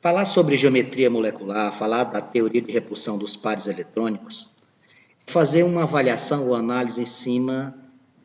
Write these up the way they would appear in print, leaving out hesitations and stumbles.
Falar sobre geometria molecular, falar da teoria de repulsão dos pares eletrônicos, é fazer uma avaliação ou análise em cima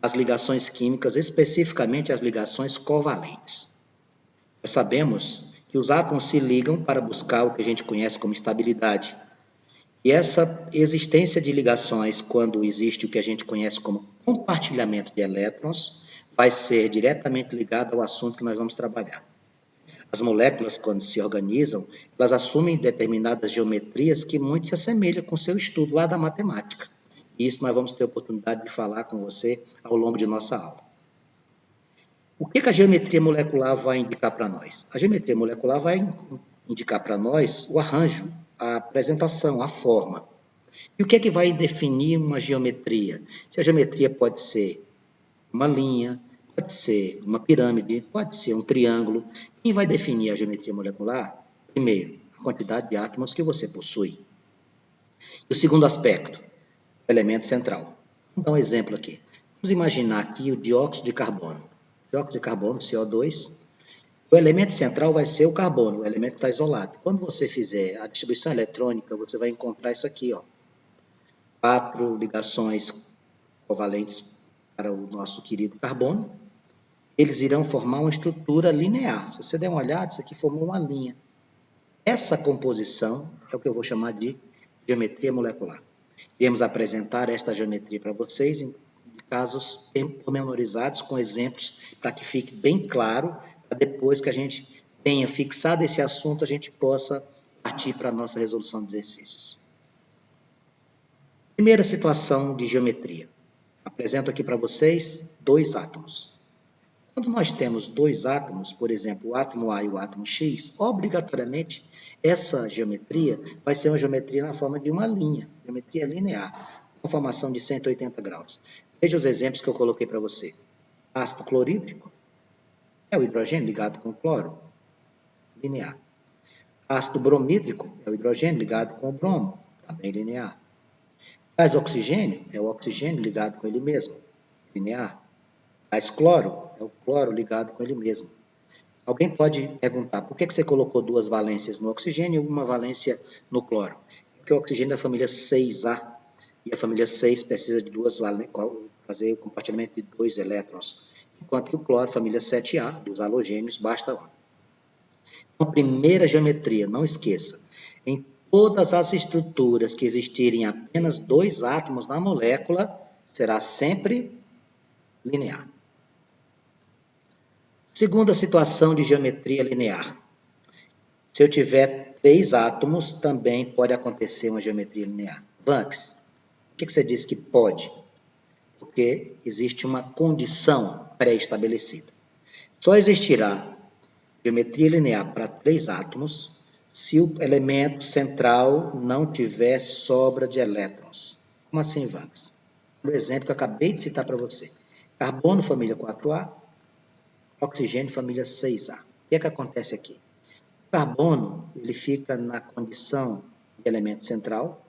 das ligações químicas, especificamente as ligações covalentes. Nós sabemos que os átomos se ligam para buscar o que a gente conhece como estabilidade. E essa existência de ligações, quando existe o que a gente conhece como compartilhamento de elétrons, vai ser diretamente ligado ao assunto que nós vamos trabalhar. As moléculas, quando se organizam, elas assumem determinadas geometrias que muito se assemelham com o seu estudo lá da matemática. E isso nós vamos ter a oportunidade de falar com você ao longo de nossa aula. O que a geometria molecular vai indicar para nós? A geometria molecular vai indicar para nós o arranjo, a apresentação, a forma. E o que é que vai definir uma geometria? Se a geometria pode ser uma linha, pode ser uma pirâmide, pode ser um triângulo. Quem vai definir a geometria molecular? Primeiro, a quantidade de átomos que você possui. E o segundo aspecto, o elemento central. Vamos dar um exemplo aqui. Vamos imaginar aqui o dióxido de carbono. Dióxido de carbono, CO2. O elemento central vai ser o carbono, o elemento que está isolado. Quando você fizer a distribuição eletrônica, você vai encontrar isso aqui, ó. 4 ligações covalentes para o nosso querido carbono. Eles irão formar uma estrutura linear. Se você der uma olhada, isso aqui formou uma linha. Essa composição é o que eu vou chamar de geometria molecular. Iremos apresentar esta geometria para vocês em casos pormenorizados, com exemplos, para que fique bem claro, para depois que a gente tenha fixado esse assunto, a gente possa partir para a nossa resolução de exercícios. Primeira situação de geometria. Apresento aqui para vocês 2 átomos. Quando nós temos 2 átomos, por exemplo, o átomo A e o átomo X, obrigatoriamente essa geometria vai ser uma geometria na forma de uma linha, geometria linear, com formação de 180 graus. Veja os exemplos que eu coloquei para você. Ácido clorídrico é o hidrogênio ligado com o cloro, linear. Ácido bromídrico é o hidrogênio ligado com o bromo, também linear. Gás oxigênio é o oxigênio ligado com ele mesmo, linear. Gás cloro é o cloro ligado com ele mesmo. Alguém pode perguntar, por que você colocou 2 valências no oxigênio e uma valência no cloro? Porque o oxigênio é da família 6A, e a família 6 precisa de 2 valências, fazer o compartilhamento de 2 elétrons, enquanto que o cloro, família 7A, dos halogênios, basta 1. Então, primeira geometria, não esqueça, em todas as estruturas que existirem apenas 2 átomos na molécula, será sempre linear. Segunda situação de geometria linear. Se eu tiver 3 átomos, também pode acontecer uma geometria linear. Banks, por que você disse que pode? Porque existe uma condição pré-estabelecida. Só existirá geometria linear para 3 átomos se o elemento central não tiver sobra de elétrons. Como assim, Banks? O exemplo que eu acabei de citar para você. Carbono, família 4A, oxigênio, família 6A. O que é que acontece aqui? O carbono, ele fica na condição de elemento central,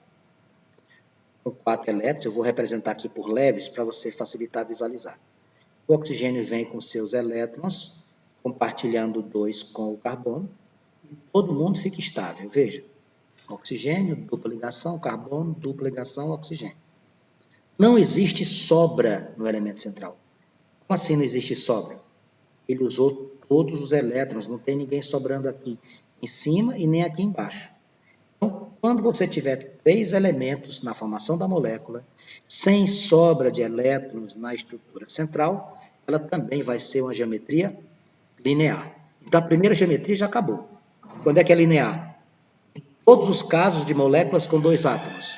com 4 elétrons, eu vou representar aqui por leves, para você facilitar visualizar. O oxigênio vem com seus elétrons, compartilhando 2 com o carbono, e todo mundo fica estável, veja. Oxigênio, dupla ligação, carbono, dupla ligação, oxigênio. Não existe sobra no elemento central. Como assim não existe sobra? Ele usou todos os elétrons, não tem ninguém sobrando aqui em cima e nem aqui embaixo. Então, quando você tiver 3 elementos na formação da molécula, sem sobra de elétrons na estrutura central, ela também vai ser uma geometria linear. Então, a primeira geometria já acabou. Quando é que é linear? Em todos os casos de moléculas com 2 átomos.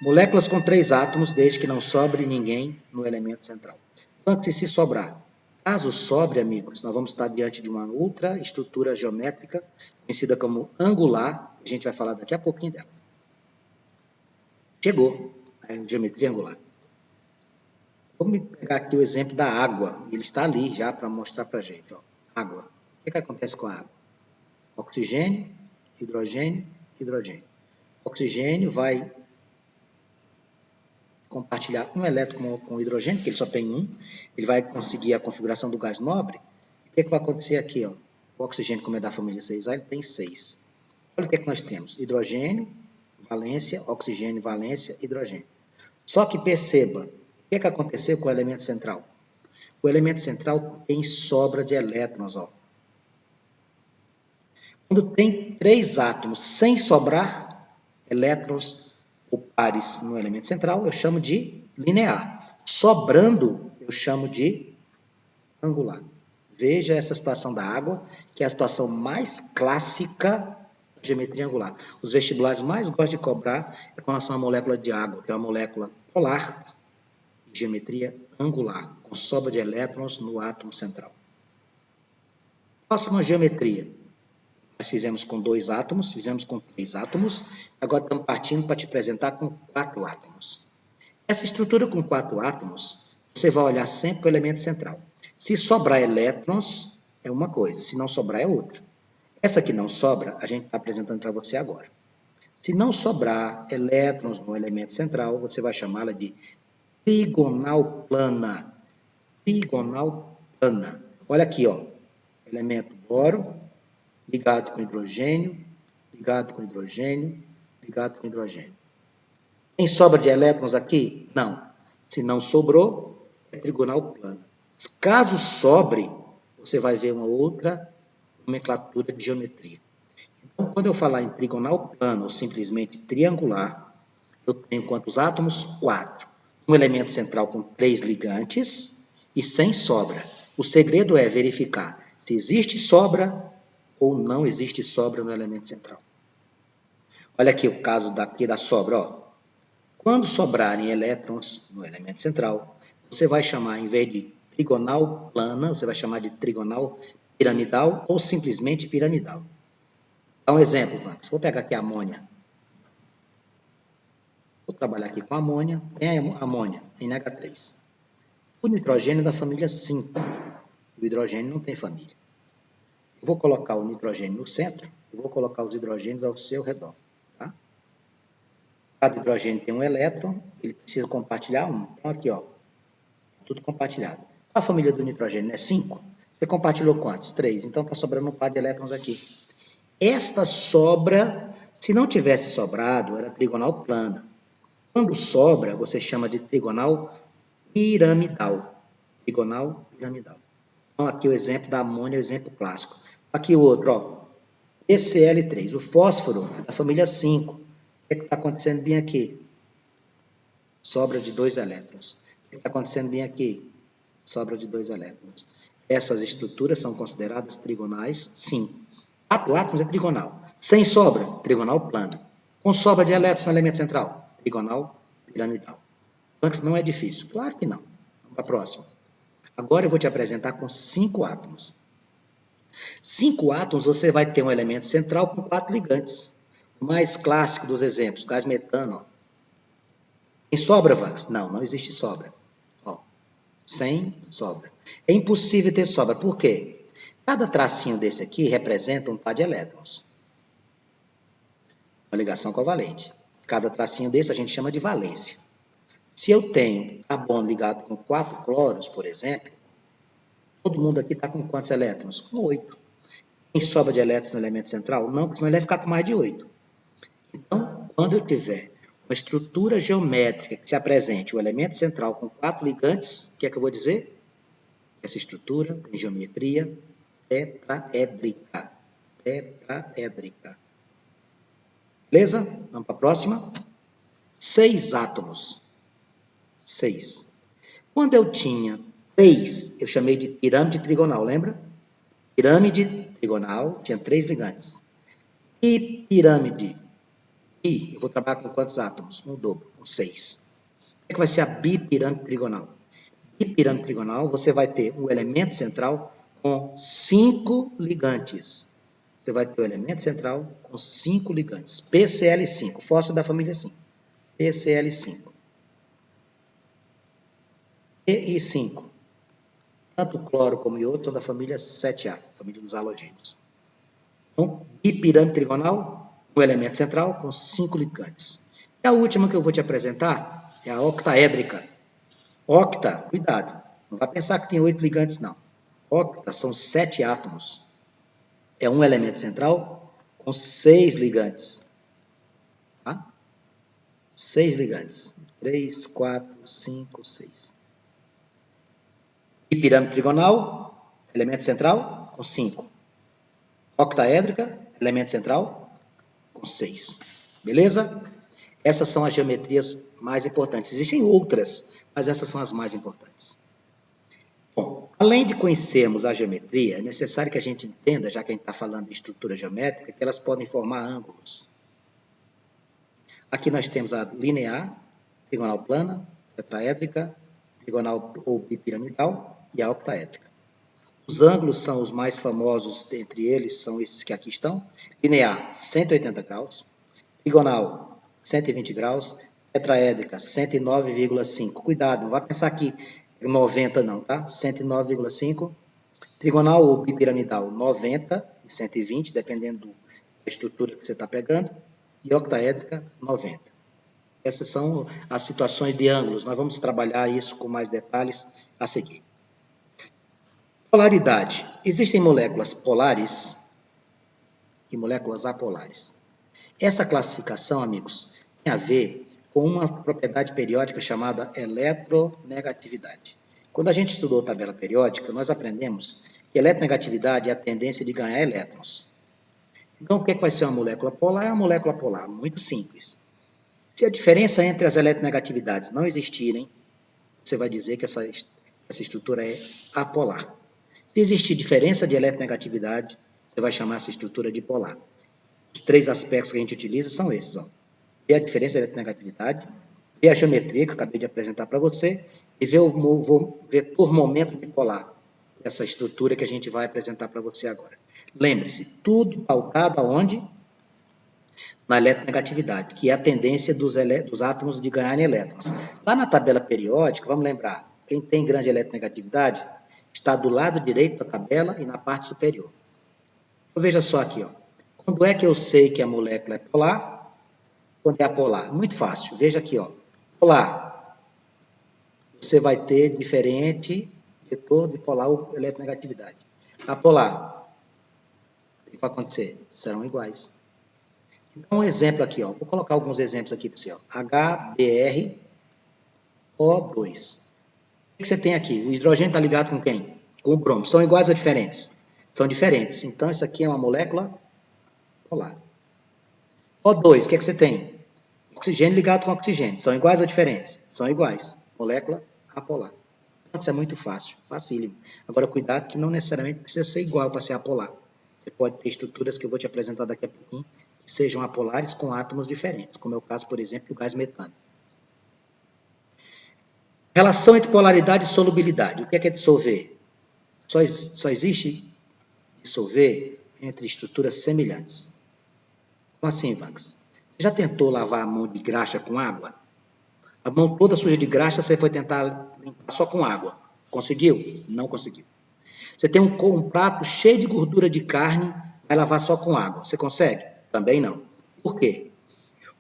Moléculas com 3 átomos, desde que não sobre ninguém no elemento central. Quanto se sobrar? Caso sobre, amigos, nós vamos estar diante de uma outra estrutura geométrica, conhecida como angular, a gente vai falar daqui a pouquinho dela. Chegou a geometria angular. Vamos pegar aqui o exemplo da água, ele está ali já para mostrar para a gente. Ó. Água. O que acontece com a água? Oxigênio, hidrogênio, hidrogênio. Oxigênio vai compartilhar um elétron com o hidrogênio, que ele só tem um, ele vai conseguir a configuração do gás nobre. O que vai acontecer aqui? Ó? O oxigênio, como é da família 6A, ele tem 6. Olha o que é que nós temos. Hidrogênio, valência, oxigênio, valência, hidrogênio. Só que perceba, o que é que aconteceu com o elemento central? O elemento central tem sobra de elétrons, ó. Quando tem 3 átomos sem sobrar elétrons ou pares no elemento central, eu chamo de linear. Sobrando, eu chamo de angular. Veja essa situação da água, que é a situação mais clássica da geometria angular. Os vestibulares mais gostam de cobrar é com relação à molécula de água, que é uma molécula polar de geometria angular, com sobra de elétrons no átomo central. Próxima geometria. Nós fizemos com 2 átomos, fizemos com 3 átomos, agora estamos partindo para te apresentar com 4 átomos. Essa estrutura com 4 átomos, você vai olhar sempre para o elemento central. Se sobrar elétrons, é uma coisa, se não sobrar, é outra. Essa que não sobra, a gente está apresentando para você agora. Se não sobrar elétrons no elemento central, você vai chamá-la de trigonal plana. Trigonal plana. Olha aqui, ó. Elemento boro, ligado com hidrogênio, ligado com hidrogênio, ligado com hidrogênio. Tem sobra de elétrons aqui? Não. Se não sobrou, é trigonal plana. Caso sobre, você vai ver uma outra nomenclatura de geometria. Então, quando eu falar em trigonal plano ou simplesmente triangular, eu tenho quantos átomos? 4. Um elemento central com 3 ligantes e sem sobra. O segredo é verificar se existe sobra ou não existe sobra no elemento central. Olha aqui o caso daqui da sobra, ó. Quando sobrarem elétrons no elemento central, você vai chamar, em vez de trigonal plana, você vai chamar de trigonal piramidal ou simplesmente piramidal. Dá um exemplo, Vanks. Vou pegar aqui a amônia. Vou trabalhar aqui com a amônia. Tem a amônia, NH3. O nitrogênio é da família 5. O hidrogênio não tem família. Eu vou colocar o nitrogênio no centro e vou colocar os hidrogênios ao seu redor. Tá? Cada hidrogênio tem um elétron, ele precisa compartilhar um. Então, aqui, ó, tudo compartilhado. A família do nitrogênio é 5. Você compartilhou quantos? 3. Então, está sobrando um par de elétrons aqui. Esta sobra, se não tivesse sobrado, era trigonal plana. Quando sobra, você chama de trigonal piramidal. Trigonal piramidal. Então, aqui o exemplo da amônia, o exemplo clássico. Aqui o outro, ó, PCl3. O fósforo é da família 5. O que está acontecendo bem aqui? Sobra de 2 elétrons. O que está acontecendo bem aqui? Sobra de 2 elétrons. Essas estruturas são consideradas trigonais, sim. 4 átomos é trigonal. Sem sobra, trigonal plana. Com sobra de elétrons no elemento central, trigonal piramidal. Antes não é difícil. Claro que não. Vamos para a próxima. Agora eu vou te apresentar com 5 átomos. 5 átomos, você vai ter um elemento central com 4 ligantes. O mais clássico dos exemplos, gás metano. Ó. Tem sobra, Vanks? Não, não existe sobra. Ó, sem sobra. É impossível ter sobra. Por quê? Cada tracinho desse aqui representa um par de elétrons. Uma ligação covalente. Cada tracinho desse a gente chama de valência. Se eu tenho carbono ligado com 4 cloros, por exemplo, todo mundo aqui está com quantos elétrons? Com 8. Tem sobra de elétrons no elemento central? Não, porque senão ele vai ficar com mais de 8. Então, quando eu tiver uma estrutura geométrica que se apresente o elemento central com 4 ligantes, o que é que eu vou dizer? Essa estrutura tem geometria tetraédrica. Tetraédrica. Beleza? Vamos para a próxima. 6 átomos. 6. Quando eu tinha 3, eu chamei de pirâmide trigonal, lembra? Pirâmide trigonal, tinha 3 ligantes. E pirâmide eu vou trabalhar com quantos átomos? Um dobro, com 6. O que vai ser a bipirâmide trigonal? Bipirâmide trigonal, você vai ter um elemento central com 5 ligantes. Você vai ter o elemento central com 5 ligantes. PCl5, fósforo da família 5. PCl5. E 5. Tanto o cloro como o iodo são da família 7A, família dos halogênios. Então, bipirâmide trigonal, um elemento central com 5 ligantes. E a última que eu vou te apresentar é a octaédrica. Octa, cuidado, não vai pensar que tem 8 ligantes, não. Octa são 7 átomos. é um elemento central com 6 ligantes. Tá? 6 ligantes. 3, 4, 5, 6. E pirâmide trigonal, elemento central com 5. Octaédrica, elemento central com 6. Beleza? Essas são as geometrias mais importantes. Existem outras, mas essas são as mais importantes. Bom, além de conhecermos a geometria, é necessário que a gente entenda, já que a gente está falando de estrutura geométrica, que elas podem formar ângulos. Aqui nós temos a linear, trigonal plana, tetraédrica, trigonal ou bipiramidal e a octaédrica. Os ângulos são os mais famosos, entre eles são esses que aqui estão. Linear, 180 graus. Trigonal, 120 graus. Tetraédrica, 109,5. Cuidado, não vai pensar aqui 90 não, tá? 109,5. Trigonal ou bipiramidal, 90 e 120, dependendo da estrutura que você está pegando. E octaédrica, 90. Essas são as situações de ângulos. Nós vamos trabalhar isso com mais detalhes a seguir. Polaridade. Existem moléculas polares e moléculas apolares. Essa classificação, amigos, tem a ver com uma propriedade periódica chamada eletronegatividade. Quando a gente estudou tabela periódica, nós aprendemos que eletronegatividade é a tendência de ganhar elétrons. Então, o que vai ser uma molécula polar? É uma molécula polar, muito simples. Se a diferença entre as eletronegatividades não existirem, você vai dizer que essa estrutura é apolar. Se existir diferença de eletronegatividade, você vai chamar essa estrutura de polar. Os 3 aspectos que a gente utiliza são esses. Ó. Ver a diferença de eletronegatividade, ver a geometria que eu acabei de apresentar para você e ver o vetor momento bipolar, essa estrutura que a gente vai apresentar para você agora. Lembre-se, tudo pautado aonde? Na eletronegatividade, que é a tendência dos átomos de ganharem elétrons. Lá na tabela periódica, vamos lembrar, quem tem grande eletronegatividade está do lado direito da tabela e na parte superior. Então, veja só aqui, ó. Quando é que eu sei que a molécula é polar? Quando é apolar? Muito fácil. Veja aqui, ó. Polar. Você vai ter diferente vetor bipolar ou eletronegatividade. Apolar. O que vai acontecer? Serão iguais. Então, um exemplo aqui, ó. Vou colocar alguns exemplos aqui para você, ó. HBrO2. O que você tem aqui? O hidrogênio está ligado com quem? Com o bromo. São iguais ou diferentes? São diferentes. Então, isso aqui é uma molécula polar. O2, o que você tem? Oxigênio ligado com oxigênio. São iguais ou diferentes? São iguais. Molécula apolar. Isso é muito fácil, facílimo. Agora, cuidado que não necessariamente precisa ser igual para ser apolar. Você pode ter estruturas que eu vou te apresentar daqui a pouquinho que sejam apolares com átomos diferentes, como é o caso, por exemplo, do gás metano. Relação entre polaridade e solubilidade. O que é dissolver? Só existe dissolver entre estruturas semelhantes. Como assim, Vanks? Já tentou lavar a mão de graxa com água? A mão toda suja de graxa, você foi tentar limpar só com água. Conseguiu? Não conseguiu. Você tem um prato cheio de gordura de carne, vai lavar só com água. Você consegue? Também não. Por quê?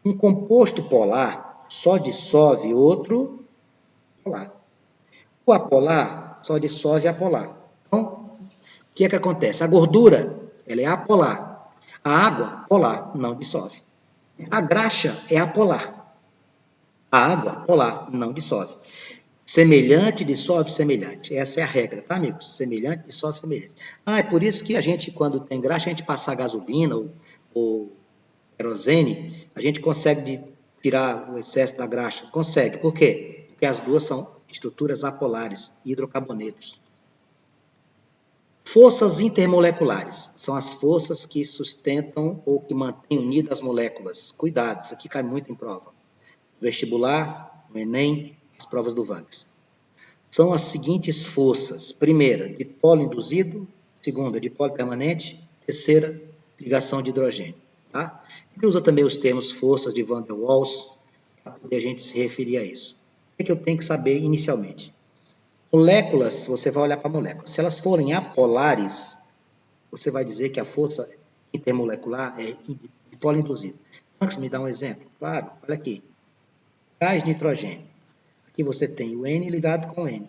Um composto polar só dissolve outro polar. O apolar só dissolve apolar. Então, o que é que acontece? A gordura, ela é apolar. A água, polar, não dissolve. A graxa é apolar. A água, polar, não dissolve. Semelhante dissolve semelhante. Essa é a regra, tá, amigos? Semelhante dissolve semelhante. É por isso que a gente, quando tem graxa, a gente passar gasolina ou querosene, a gente consegue tirar o excesso da graxa. Consegue. Por quê? Porque as duas são estruturas apolares, hidrocarbonetos. Forças intermoleculares são as forças que sustentam ou que mantêm unidas as moléculas. Cuidado, isso aqui cai muito em prova. Vestibular, no Enem, as provas do Vanks. São as seguintes forças. Primeira, dipolo induzido. Segunda, dipolo permanente. Terceira, ligação de hidrogênio. Tá? Ele usa também os termos forças de Van der Waals, para poder a gente se referir a isso. O que eu tenho que saber inicialmente? Moléculas, você vai olhar para moléculas. Se elas forem apolares, você vai dizer que a força intermolecular é dipolo induzido. Antes, me dá um exemplo. Claro, olha aqui. Gás nitrogênio. Aqui você tem o N ligado com o N.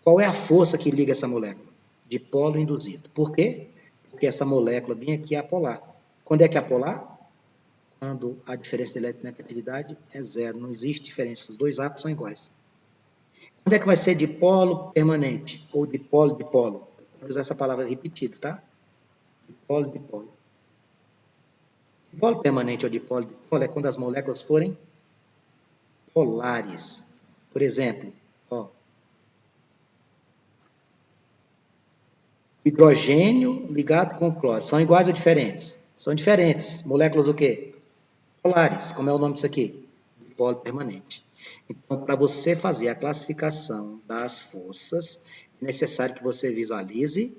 Qual é a força que liga essa molécula? Dipolo induzido. Por quê? Porque porque essa molécula bem aqui é apolar. Quando é que é apolar? Quando a diferença de eletronegatividade é zero, não existe diferença, os dois átomos são iguais. Quando é que vai ser dipolo permanente? Ou dipolo, dipolo? Vou usar essa palavra repetida, tá? Dipolo, dipolo. Dipolo permanente ou dipolo, dipolo é quando as moléculas forem polares. Por exemplo, ó, hidrogênio ligado com cloro. São iguais ou diferentes? São diferentes. Moléculas do quê? Polares. Como é o nome disso aqui? Dipolo permanente. Então, para você fazer a classificação das forças, é necessário que você visualize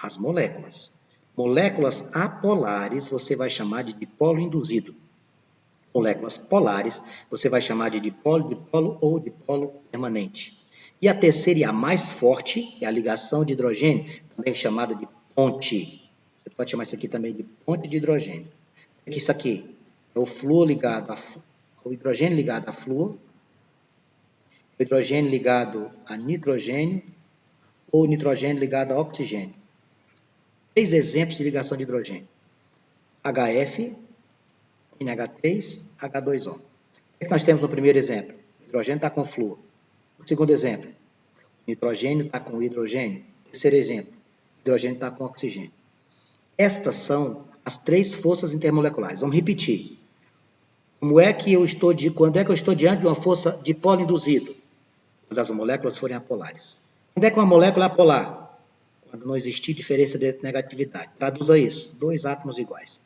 as moléculas. Moléculas apolares, você vai chamar de dipolo induzido. Moléculas polares, você vai chamar de dipolo, dipolo ou dipolo permanente. E a terceira e a mais forte, que é a ligação de hidrogênio, também chamada de ponte. Você pode chamar isso aqui também de ponte de hidrogênio. O que é isso aqui? É o flúor ligado o hidrogênio ligado a flúor, o hidrogênio ligado a nitrogênio ou nitrogênio ligado a oxigênio. 3 exemplos de ligação de hidrogênio. HF, NH3, H2O. O que nós temos no primeiro exemplo? O hidrogênio está com flúor. No segundo exemplo, o nitrogênio está com hidrogênio. Terceiro exemplo, o hidrogênio está com oxigênio. Estas são as 3 forças intermoleculares. Vamos repetir. Quando é que eu estou diante de uma força dipolo induzido? Quando as moléculas forem apolares. Quando é que uma molécula é apolar? Quando não existir diferença de negatividade. Traduza isso. 2 átomos iguais.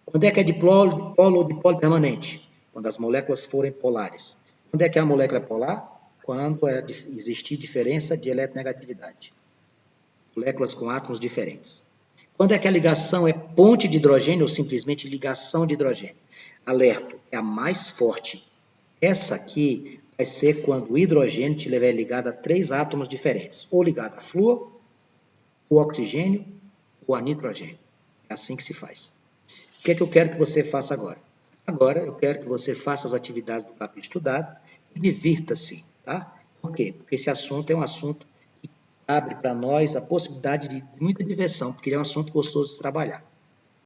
Quando é que é dipolo ou dipolo permanente? Quando as moléculas forem polares. Quando é que a molécula é polar? Quando existir diferença de eletronegatividade. Moléculas com átomos diferentes. Quando é que a ligação é ponte de hidrogênio ou simplesmente ligação de hidrogênio? Alerto, é a mais forte. Essa aqui vai ser quando o hidrogênio estiver ligado a 3 átomos diferentes, ou ligado a flúor, o oxigênio ou a nitrogênio. É assim que se faz. O que é que eu quero que você faça agora? Agora eu quero que você faça as atividades do capítulo estudado e divirta-se, tá? Por quê? Porque esse assunto é um assunto que abre para nós a possibilidade de muita diversão, porque ele é um assunto gostoso de trabalhar.